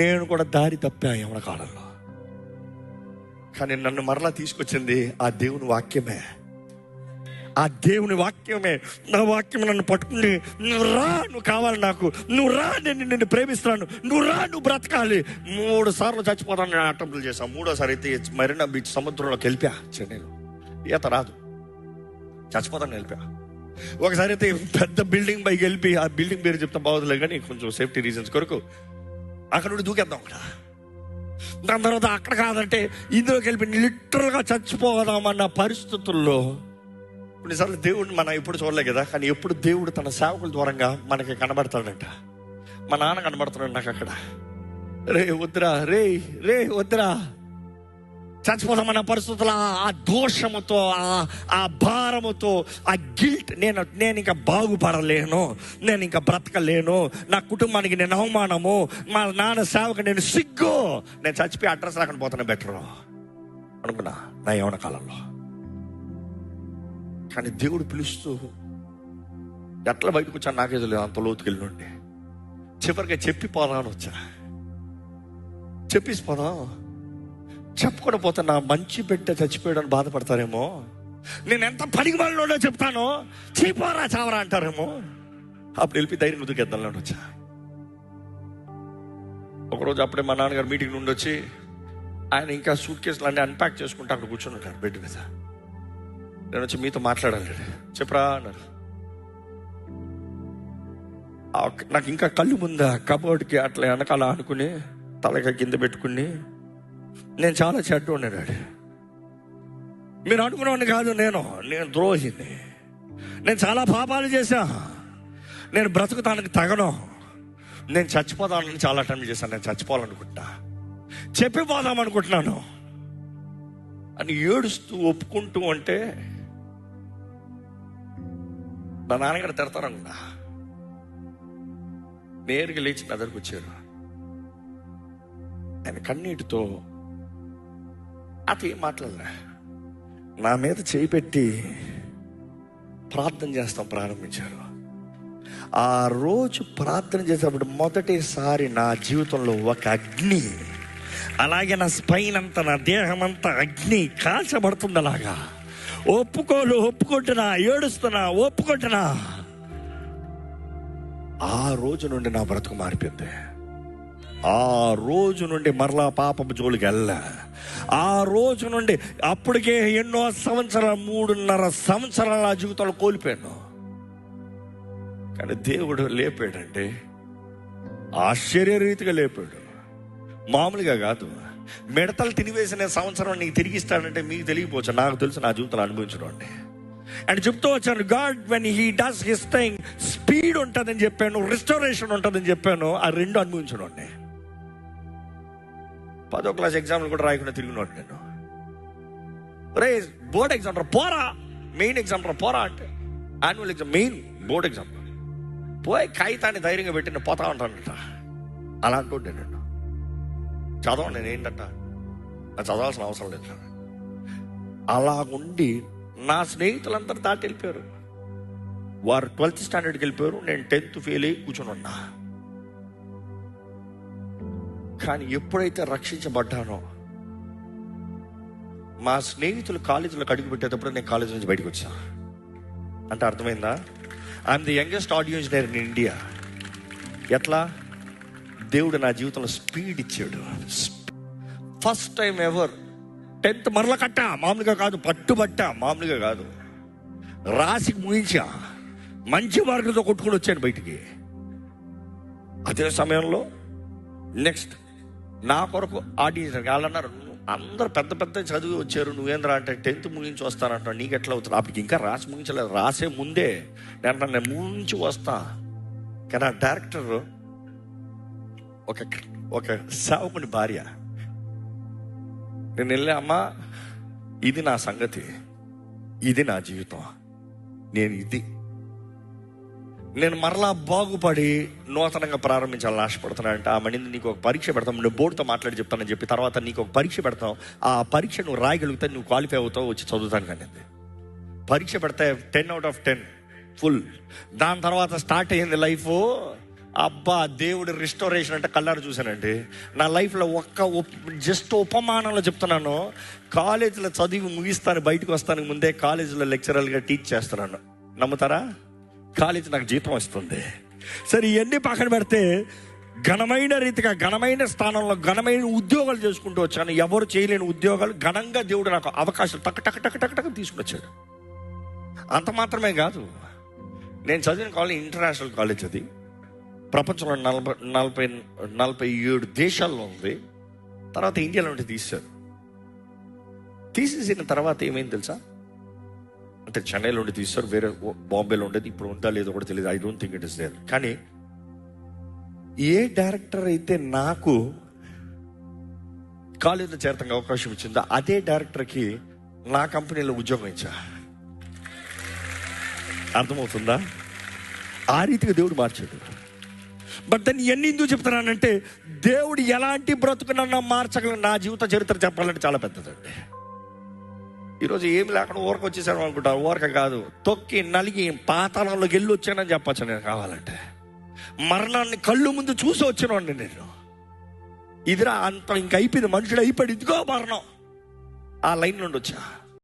నేను కూడా దారి తప్పా యవన కాలంలో. కానీ నన్ను మరలా తీసుకొచ్చింది ఆ దేవుని వాక్యమే. ఆ దేవుని వాక్యమే. నా వాక్యం నన్ను పట్టుకుని, నువ్వు రా, నువ్వు కావాలి నాకు, నువ్వు రా, నేను నిన్ను ప్రేమిస్తున్నాను, నువ్వు రా, నువ్వు బ్రతకాలి. 3 సార్లు చచ్చిపోతాను నేను అటెంప్ట్లు చేశాను. 3వ సారి అయితే మరీనా బీచ్ సముద్రంలోకి వెళ్ళిపోయా. చెన్నైలో ఈత రాదు, చచ్చిపోతాను వెళ్ళిపోయా. ఒకసారి అయితే పెద్ద బిల్డింగ్ పైకి వెళ్ళి, ఆ బిల్డింగ్ పేరు చెప్తా బాగుందిలే కానీ కొంచెం సేఫ్టీ రీజన్స్ కొరకు అక్కడ నుండి దూకేద్దాం అక్కడ. దాని తర్వాత అక్కడ కాదంటే ఇందులోకి వెళ్ళి లిటరల్గా చచ్చిపోదామన్న పరిస్థితుల్లో కొన్నిసార్లు దేవుడిని మనం ఎప్పుడు చూడలే కదా, కానీ ఎప్పుడు దేవుడు తన సేవకుల ద్వారంగా మనకి కనబడతాడంట. మా నాన్న కనబడుతున్నాడు నాకు అక్కడ. రే వద్దురా, రే వద్దురా, చచ్చిపోతామన్న పరిస్థితుల్లో ఆ దోషముతో, ఆ భారముతో, ఆ గిల్ట్, నేను ఇంకా బాగుపడలేను, నేను ఇంకా బ్రతకలేను, నా కుటుంబానికి నేను అవమానము, మా నాన్న సేవకు నేను సిగ్గు, నేను చచ్చిపోయి అడ్రస్ రాకుండా పోతాను బెటరు అనుకున్నా నా యవ్వన కాలంలో. కానీ దేవుడు పిలుస్తూ ఎట్లా బయటకు వచ్చా నాకే తెలియదు. అంత లోతుకెళ్ళి చివరిగా చెప్పిపోదామని వచ్చా. చెప్పిపోదాం, చెప్పకుండా పోతే నా మంచి బిడ్డ చచ్చిపోయాడని బాధపడతారేమో, నేను ఎంత పనికి వాళ్ళలో చెప్తానో, చీపోరా చావరా అంటారేమో. అప్పుడు వెళ్ళి ధైర్యం ముదుకెద్దాలని వచ్చా. ఒకరోజు అప్పుడే మా నాన్నగారు మీటింగ్ నుండి వచ్చి ఆయన ఇంకా సూట్ కేసులు అన్నీ అన్ప్యాక్ చేసుకుంటే అక్కడ కూర్చొని ఉంటారు బెడ్ మీద. నేను వచ్చి మీతో మాట్లాడాలి, చెప్పరా అన్నారు. నాకు ఇంకా కళ్ళు ముందా కబోర్డ్కి అట్లా వెనకాల ఆనుకుని తలక కింద పెట్టుకుని, నేను చాలా చెడ్డ ఉన్నాడు. మీరు అనుకునేవాడిని కాదు, నేను ద్రోహిని, నేను చాలా పాపాలు చేశా, నేను బ్రతుకుతానికి తగను, నేను చచ్చిపోదామని చాలా టైం చేశాను, నేను చచ్చిపోవాలనుకుంటా, చెప్పిపోదాం అనుకుంటున్నాను అని ఏడుస్తూ ఒప్పుకుంటూ అంటే మా నాన్నగారు తిడతారనుకున్నా. నేరుగా లేచి నా దగ్గరకు వచ్చారు. ఆయన కన్నీటితో అతను ఏం మాట్లాడలే, నా మీద చేయి పెట్టి ప్రార్థన చేస్తాం ప్రారంభించారు. ఆ రోజు ప్రార్థన చేసేటప్పుడు మొదటిసారి నా జీవితంలో ఒక అగ్ని, అలాగే నా స్పైన్ అంతా, నా దేహం అంతా అగ్ని కాల్చబడుతుంది. అలాగా ఒప్పుకుంటున్నా, ఏడుస్తున్నా, ఒప్పుకుంటున్నా. ఆ రోజు నుండి నా బ్రతుకు మారిపోయింది. ఆ రోజు నుండి మరలా పాపపు జోలికి వెళ్ళా. ఆ రోజు నుండి అప్పటికే ఎన్నో సంవత్సరాలు, 3.5 సంవత్సరాల జీవితంలో కోల్పోయాను. కానీ దేవుడు లేపాడంటే ఆశ్చర్యరీతిగా లేపాడు, మామూలుగా కాదు. మిడతలు తినివేసిన సంవత్సరం నీకు తిరిగిస్తాడంటే మీకు తెలియపోవచ్చు, నాకు తెలుసు, నా జీవితంలో అనుభవించడం అండి. అండ్ చెప్తూ వచ్చాను, God when he does his thing, speed ఉంటుందని చెప్పాను, రిస్టోరేషన్ ఉంటుందని చెప్పాను. ఆ 2 అనుభవించడం అండి. 10వ క్లాస్ ఎగ్జామ్లు కూడా రాయకుండా తిరిగినోడు నేను. రే బోర్డ్ ఎగ్జామ్ రా పోరా, మెయిన్ ఎగ్జామ్ రా పోరా అంటే, annual exam, main board exam పోయి కాగితాన్ని ధైర్యంగా పెట్టి నేను పోతా ఉంటానంట. అలా అంటుండే నేను చదవండి, నేను ఏంటంట నాకు చదవాల్సిన అవసరం లేదు. అలాగుండి నా స్నేహితులందరూ దాటి వెళ్ళిపోయారు. వారు 12th స్టాండర్డ్కి వెళ్ళిపోయారు, నేను 10th ఫెయిల్ అయ్యి కూర్చొని ఉన్నా. కానీ ఎప్పుడైతే రక్షించబడ్డానో, మా స్నేహితులు కాలేజీలోకి అడుగు పెట్టేటప్పుడు నేను కాలేజీ నుంచి బయటకు వచ్చా. అంటే అర్థమైందా? I'm the youngest audio engineer in India. ఎట్లా? దేవుడు నా జీవితంలో స్పీడ్ ఇచ్చాడు. ఫస్ట్ టైం ఎవర్ 10th మరల కట్టా, మామూలుగా కాదు, పట్టుబట్టా, మామూలుగా కాదు, రాసి ముగించా, మంచి మార్కులతో కొట్టుకుని వచ్చాను బయటికి. అదే సమయంలో నెక్స్ట్ నా కొరకు ఆడియన్స్ వాళ్ళన్నారు, అందరు పెద్ద పెద్ద చదివి వచ్చారు, నువ్వేంద్రా అంటే 10th ముగించి వస్తానంటావు, నీకు ఎట్లా అవుతుంది? అప్పటికి ఇంకా రాసి ముగించలేదు, రాసే ముందే నేను ముంచి వస్తా. కానీ ఆ డైరెక్టర్ ఒక సేవకుని భార్య, నేను వెళ్ళా, అమ్మా ఇది నా సంగతి, ఇది నా జీవితం, నేను మరలా బాగుపడి నూతనంగా ప్రారంభించాలని ఆశపడుతున్నానంటే, ఆ మణిని నీకు ఒక పరీక్ష పెడతాం, నువ్వు బోర్డుతో మాట్లాడి చెప్తానని చెప్పి, తర్వాత నీకు ఒక పరీక్ష పెడతాం, ఆ పరీక్ష నువ్వు రాయగలిగితే నువ్వు క్వాలిఫై అవుతావు, వచ్చి చదువుతాను. కానీ పరీక్ష పెడితే 10 out of 10 ఫుల్. దాని తర్వాత స్టార్ట్ అయ్యింది లైఫ్. అబ్బా, దేవుడి రిస్టోరేషన్ అంటే కళ్ళారు చూశానండి. నా లైఫ్లో జస్ట్ ఉపమానంలో చెప్తున్నాను. కాలేజీలో చదివి ముగిస్తాను, బయటకు వస్తాను ముందే కాలేజీలో లెక్చరర్గా టీచ్ చేస్తున్నాను. నమ్ముతారా? కాలేజీ నాకు జీతం వస్తుంది. సరే, ఇవన్నీ పక్కన పెడితే ఘనమైన రీతిగా, ఘనమైన స్థానంలో ఘనమైన ఉద్యోగాలు చేసుకుంటూ వచ్చాను. ఎవరు చేయలేని ఉద్యోగాలు ఘనంగా దేవుడు నాకు అవకాశాలు టక్ టక్ టక్ టక్ టక్ తీసుకొచ్చాడు. అంత మాత్రమే కాదు, నేను చదివిన కాలేజ్ ఇంటర్నేషనల్ కాలేజ్. అది ప్రపంచంలో 47 దేశాల్లో ఉంది. తర్వాత ఇండియాలో ఉంటే తీసేసిన తర్వాత ఏమైంది తెలుసా? అంటే చెన్నైలో ఉండి తీస్తారు, వేరే బాంబేలో ఉండేది. ఇప్పుడు ఉందా లేదో కూడా తెలియదు. I don't think it is there. కానీ ఏ డైరెక్టర్ అయితే నాకు కాలేజీలో చేరతానికి అవకాశం ఇచ్చిందో అదే డైరెక్టర్కి నా కంపెనీలో ఉద్యోగం ఇచ్చా. అర్థమవుతుందా? ఆ రీతిగా దేవుడు మార్చాడు. బట్ దాన్ని ఎన్ని ఎందుకు చెప్తున్నానంటే, దేవుడు ఎలాంటి బ్రతుకునన్నా మార్చగల. నా జీవిత చరిత్ర చెప్పాలంటే చాలా పెద్దదండి. ఈరోజు ఏమి లేకుండా ఊరకు వచ్చేసాను అనుకుంటారు. ఊరక కాదు, తొక్కి నలిగి పాతాళంలోకి వెళ్ళి వచ్చానని చెప్పచ్చు. నేను కావాలంటే మరణాన్ని కళ్ళు ముందు చూసి వచ్చినండి నేను. ఇదిరా అంత ఇంక అయిపోయింది, మనుషుడు అయిపోయాడు, ఇదిగో మరణం, ఆ లైన్ నుండి వచ్చా.